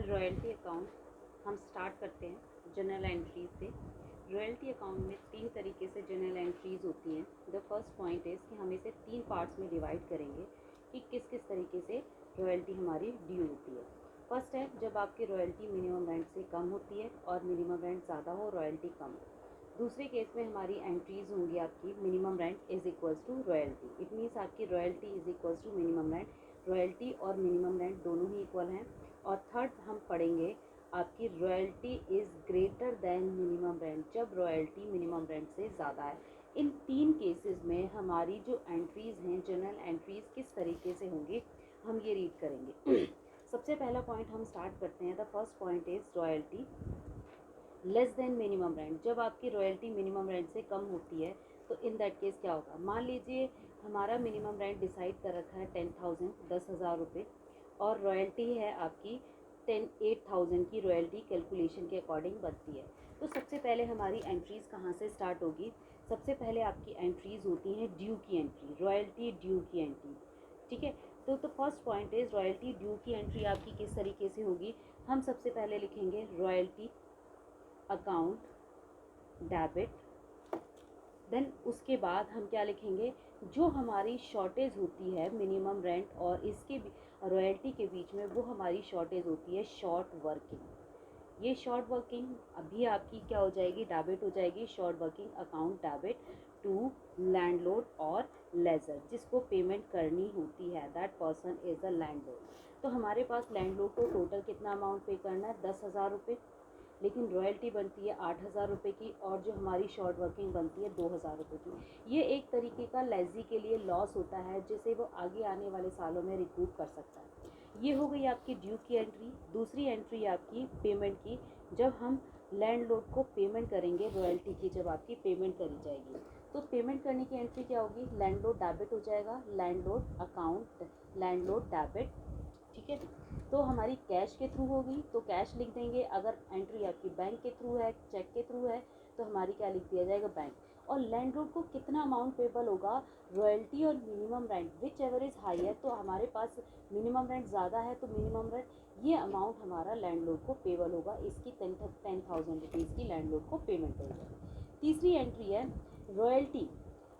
Royalty account हम start करते हैं जनरल एंट्रीज से। रॉयल्टी अकाउंट में 3 तरीके से जनरल एंट्रीज होती हैं। द फर्स्ट पॉइंट इज़ कि हम इसे 3 पार्ट्स में डिवाइड करेंगे कि किस किस तरीके से रॉयल्टी हमारी ड्यू होती है। फर्स्ट है जब आपकी रॉयल्टी मिनिमम रेंट से कम होती है और मिनिमम रेंट ज़्यादा हो, रॉयल्टी कम हो। दूसरे केस में हमारी एंट्रीज होंगी आपकी minimum rent is equals to royalty. It means आपकी royalty is equals to minimum rent. Royalty और मिनिमम रेंट दोनों ही इक्वल हैं। और थर्ड हम पढ़ेंगे आपकी royalty is greater than minimum rent, जब रॉयल्टी मिनिमम रेंट से ज़्यादा है। इन 3 केसेस में हमारी जो एंट्रीज़ हैं जनरल एंट्रीज़ किस तरीके से होंगी हम ये रीड करेंगे। सबसे पहला पॉइंट हम स्टार्ट करते हैं। The first point is royalty less than minimum rent. जब आपकी रॉयल्टी मिनिमम रेंट से कम होती है तो इन दैट केस क्या होगा, मान लीजिए हमारा मिनिमम रेंट डिसाइड कर रखा है 10,000 10,000 रुपये और रॉयल्टी है आपकी 8,000 की रॉयल्टी कैलकुलेशन के अकॉर्डिंग बनती है। तो सबसे पहले हमारी एंट्रीज़ कहाँ से स्टार्ट होगी, सबसे पहले आपकी एंट्रीज़ होती हैं ड्यू की एंट्री, रॉयल्टी ड्यू की एंट्री। ठीक है, तो first point is royalty due की एंट्री आपकी किस तरीके से होगी। हम सबसे पहले लिखेंगे रॉयल्टी अकाउंट डेबिट, देन उसके बाद हम क्या लिखेंगे, जो हमारी शॉर्टेज होती है मिनिमम रेंट और इसके रॉयल्टी के बीच में, वो हमारी शॉर्टेज होती है शॉर्ट वर्किंग। ये शॉर्ट वर्किंग अभी आपकी क्या हो जाएगी, डेबिट हो जाएगी। Short working account debit to landlord और लेजर, जिसको पेमेंट करनी होती है, that person is the landlord. तो हमारे पास लैंडलॉर्ड को टोटल कितना अमाउंट पे करना है, 10,000 रुपये, लेकिन रॉयल्टी बनती है 8,000 रुपये की और जो हमारी शॉर्ट वर्किंग बनती है 2,000 रुपये की। ये एक तरीके का लेजी के लिए लॉस होता है जिसे वो आगे आने वाले सालों में रिकूप कर सकता है। ये हो गई आपकी ड्यू की एंट्री। दूसरी एंट्री आपकी पेमेंट की, जब हम लैंडलॉर्ड को पेमेंट करेंगे रॉयल्टी की, जब आपकी पेमेंट करी जाएगी तो पेमेंट करने की एंट्री क्या होगी, लैंडलॉर्ड डेबिट हो जाएगा, लैंडलॉर्ड अकाउंट लैंडलॉर्ड डेबिट। ठीक है, तो हमारी कैश के थ्रू होगी तो कैश लिख देंगे। अगर एंट्री आपकी बैंक के थ्रू है, चेक के थ्रू है, तो हमारी क्या लिख दिया जाएगा, बैंक। और लैंडलॉर्ड को कितना अमाउंट पेबल होगा, रॉयल्टी और minimum rent which ever is high है, तो हमारे पास मिनिमम रेंट ज़्यादा है तो मिनिमम रेंट ये अमाउंट हमारा लैंडलॉर्ड को पेबल होगा। इसकी 10,000 रुपीज़ की लैंडलॉर्ड को पेमेंट करेंगे। तीसरी एंट्री है रॉयल्टी।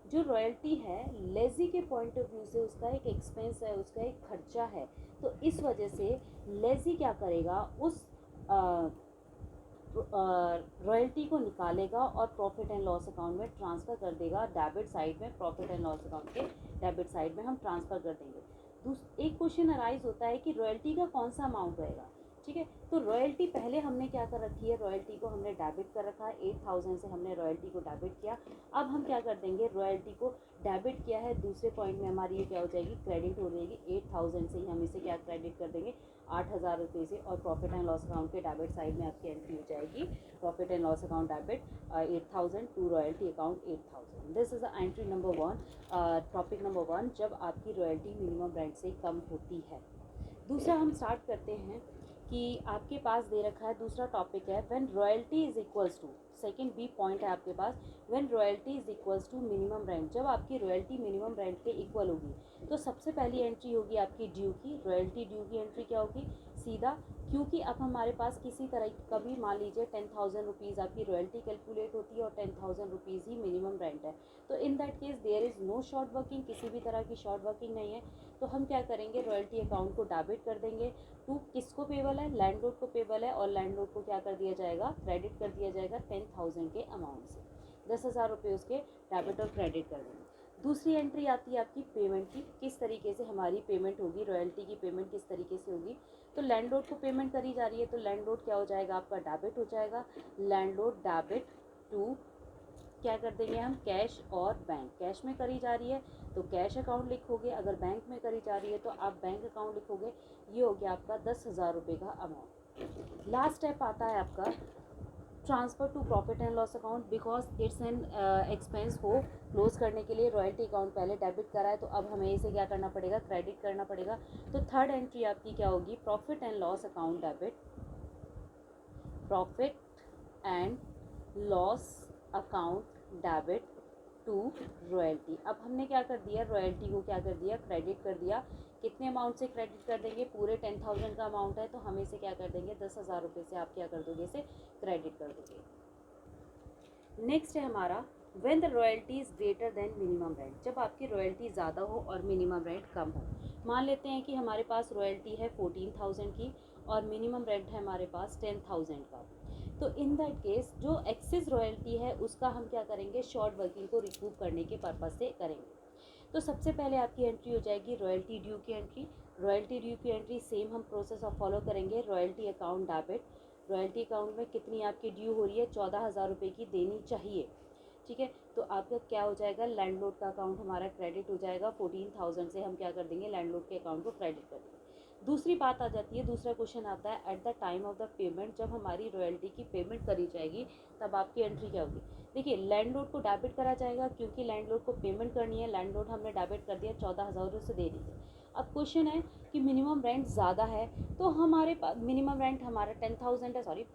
जो रॉयल्टी है लेजी के पॉइंट ऑफ व्यू से उसका एक एक्सपेंस है, उसका एक खर्चा है। तो इस वजह से लेजी क्या करेगा, उस रॉयल्टी को निकालेगा और प्रॉफिट एंड लॉस अकाउंट में ट्रांसफ़र कर देगा। डेबिट साइड में प्रॉफिट एंड लॉस अकाउंट के डेबिट साइड में हम ट्रांसफ़र कर देंगे। एक क्वेश्चन अराइज होता है कि रॉयल्टी का कौन सा अमाउंट रहेगा। ठीक है, तो रॉयल्टी पहले हमने क्या कर रखी है, रॉयल्टी को हमने डेबिट कर रखा है, 8,000 से हमने रॉयल्टी को डेबिट किया। अब हम क्या कर देंगे, रॉयल्टी को डेबिट किया है, दूसरे पॉइंट में हमारी ये क्या हो जाएगी, क्रेडिट हो जाएगी। 8,000 से ही हम इसे क्या क्रेडिट कर देंगे, 8,000 रुपये से, और प्रॉफिट एंड लॉस अकाउंट के डेबिट साइड में आपकी एंट्री हो जाएगी profit and loss account debit 8,000 to royalty account 8,000। This is the entry number 1, topic number 1, जब आपकी रॉयल्टी मिनिमम रेंट से कम होती है। दूसरा हम स्टार्ट करते हैं कि आपके पास दे रखा है, दूसरा टॉपिक है when royalty is equals to, second B point है आपके पास, when royalty is equals to minimum rent. जब आपकी रॉयल्टी मिनिमम रेंट के इक्वल होगी तो सबसे पहली एंट्री होगी आपकी ड्यू की। रॉयल्टी ड्यू की एंट्री क्या होगी, सीधा, क्योंकि अब हमारे पास किसी तरह कभी मान लीजिए 10,000 रुपीज़ आपकी रॉयल्टी कैलकुलेट होती है और 10,000 रुपीज़ ही मिनिमम रेंट है, तो in that case there is no short working, किसी भी तरह की शॉर्ट वर्किंग नहीं है। तो हम क्या करेंगे, रॉयल्टी अकाउंट को डेबिट कर देंगे टू, किसको पेबल है, लैंडलॉर्ड को पेबल है, और लैंडलॉर्ड को क्या कर दिया जाएगा, क्रेडिट कर दिया जाएगा 10,000 के अमाउंट से, 10,000 रुपये उसके डेबिट और क्रेडिट कर देंगे। दूसरी एंट्री आती है आपकी पेमेंट की, किस तरीके से हमारी पेमेंट होगी, रॉयल्टी की पेमेंट किस तरीके से होगी। तो लैंडलॉर्ड को पेमेंट करी जा रही है तो लैंडलॉर्ड क्या हो जाएगा, आपका डेबिट हो जाएगा, लैंडलॉर्ड डेबिट टू, क्या कर देंगे हम, कैश और बैंक। कैश में करी जा रही है तो कैश अकाउंट लिखोगे, अगर बैंक में करी जा रही है तो आप बैंक अकाउंट लिखोगे। ये हो गया आपका 10,000 रुपये का अमाउंट। लास्ट स्टेप आता है आपका transfer to profit and loss account, because it's an expense को क्लोज करने के लिए रॉयल्टी अकाउंट पहले डेबिट करा है तो अब हमें इसे क्या करना पड़ेगा, क्रेडिट करना पड़ेगा। तो थर्ड एंट्री आपकी क्या होगी, profit and loss account debit, profit and loss account debit to royalty. अब हमने क्या कर दिया, रॉयल्टी को क्या कर दिया, क्रेडिट कर दिया कितने अमाउंट से क्रेडिट कर देंगे, पूरे 10,000 का अमाउंट है तो हम इसे क्या कर देंगे 10,000 रुपये से आप क्या कर दोगे, इसे क्रेडिट कर दोगे। नेक्स्ट है हमारा when the royalty is greater than minimum rent, जब आपकी रॉयल्टी ज़्यादा हो और मिनिमम रेंट कम हो। मान लेते हैं कि हमारे पास रॉयल्टी है 14,000 की और मिनिमम रेंट है हमारे पास 10,000 का। तो इन दैट केस जो एक्सेस रॉयल्टी है उसका हम क्या करेंगे, शॉर्ट वर्किंग को रिकूप करने के पर्पज़ से करेंगे। तो सबसे पहले आपकी एंट्री हो जाएगी रॉयल्टी ड्यू की एंट्री। रॉयल्टी ड्यू की एंट्री सेम हम प्रोसेस ऑफ फॉलो करेंगे। Royalty account debit, royalty account में कितनी आपकी ड्यू हो रही है, 14,000 रुपये की देनी चाहिए। ठीक है, तो आपका क्या हो जाएगा, लैंडलॉर्ड का अकाउंट हमारा क्रेडिट हो जाएगा। 14,000 से हम क्या कर देंगे, लैंडलॉर्ड के अकाउंट को क्रेडिट कर देंगे। दूसरी बात आ जाती है, दूसरा क्वेश्चन आता है at the time of the payment, जब हमारी रॉयल्टी की पेमेंट करी जाएगी तब आपकी एंट्री क्या होगी। देखिए लैंडलॉर्ड को डेबिट करा जाएगा क्योंकि लैंडलॉर्ड को पेमेंट करनी है, लैंडलॉर्ड हमने डेबिट कर दिया, 14,000 उसे दे दीजिए। अब क्वेश्चन है कि मिनिमम रेंट ज़्यादा है तो हमारे पास मिनिमम रेंट हमारा 10,000 है, सॉरी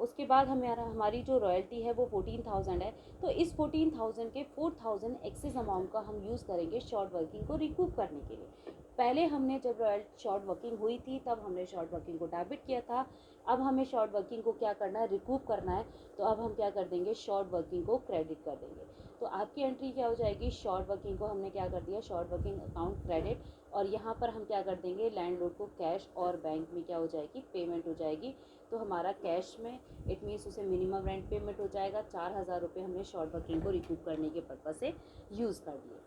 उसके बाद हमारी जो रॉयल्टी है वो 14,000 है। तो इस 14,000 के 4,000 एक्सेस अमाउंट का हम यूज़ करेंगे शॉर्ट वर्किंग को रिकूप करने के लिए। पहले हमने जब शॉर्ट वर्किंग हुई थी तब हमने शॉर्ट वर्किंग को डेबिट किया था, अब हमें शॉर्ट वर्किंग को क्या करना है, रिकूप करना है। तो अब हम क्या कर देंगे, शॉर्ट वर्किंग को क्रेडिट कर देंगे। तो आपकी एंट्री क्या हो जाएगी, शॉर्ट वर्किंग को हमने क्या कर दिया, शॉर्ट वर्किंग अकाउंट क्रेडिट, और यहाँ पर हम क्या कर देंगे, लैंडलॉर्ड को कैश और बैंक में क्या हो जाएगी, पेमेंट हो जाएगी। तो हमारा कैश में इट मीन्स उसे मिनिमम रेंट पेमेंट हो जाएगा, 4,000 रुपये हमने शॉर्ट वर्किंग को रिकूप करने के पर्पज़ से यूज़ कर दिए।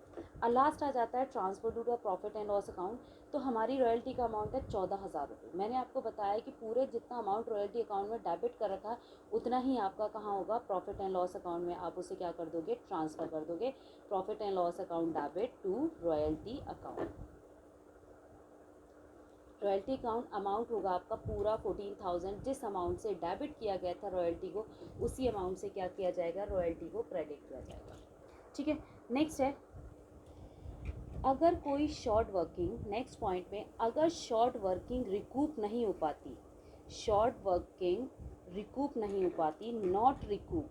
लास्ट आ जाता है transfer to the profit and loss account. तो हमारी रॉयल्टी का अमाउंट है 14,000 रुपये। मैंने आपको बताया कि पूरे जितना अमाउंट रॉयल्टी अकाउंट में डेबिट करा था उतना ही आपका कहाँ होगा, प्रॉफिट एंड लॉस अकाउंट में आप उसे क्या कर दोगे, ट्रांसफ़र कर दोगे। Profit and loss account debit to royalty account. Royalty account amount होगा आपका पूरा 14,000, जिस अमाउंट से डेबिट किया गया था रॉयल्टी को उसी अमाउंट से क्या किया जाएगा, रॉयल्टी को क्रेडिट किया जाएगा। ठीक है, नेक्स्ट है अगर कोई शॉर्ट वर्किंग, नेक्स्ट पॉइंट में अगर शॉर्ट वर्किंग रिकूप नहीं हो पाती, शॉर्ट वर्किंग रिकूप नहीं हो पाती, नॉट रिकूप,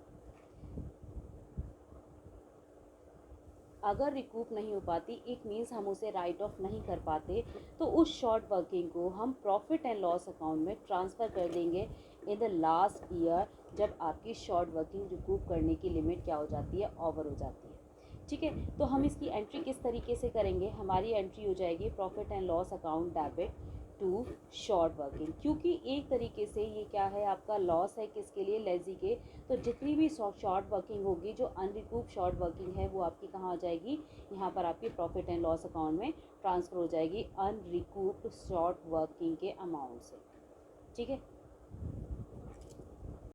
अगर रिकूप नहीं हो पाती इट मीन्स हम उसे राइट ऑफ नहीं कर पाते, तो उस शॉर्ट वर्किंग को हम प्रॉफिट एंड लॉस अकाउंट में ट्रांसफ़र कर देंगे इन द लास्ट ईयर, जब आपकी शॉर्ट वर्किंग रिकूप करने की लिमिट क्या हो जाती है, ओवर हो जाती है। ठीक है, तो हम इसकी एंट्री किस तरीके से करेंगे, हमारी एंट्री हो जाएगी profit and loss account debit to short working, क्योंकि एक तरीके से ये क्या है, आपका लॉस है किसके लिए, लेजी के। तो जितनी भी शॉर्ट वर्किंग होगी, जो अनरिकूप शॉर्ट वर्किंग है, वो आपकी कहाँ हो जाएगी, यहाँ पर आपकी प्रॉफिट एंड लॉस अकाउंट में ट्रांसफ़र हो जाएगी अनरिकूप्ड शॉर्ट वर्किंग के अमाउंट से। ठीक है,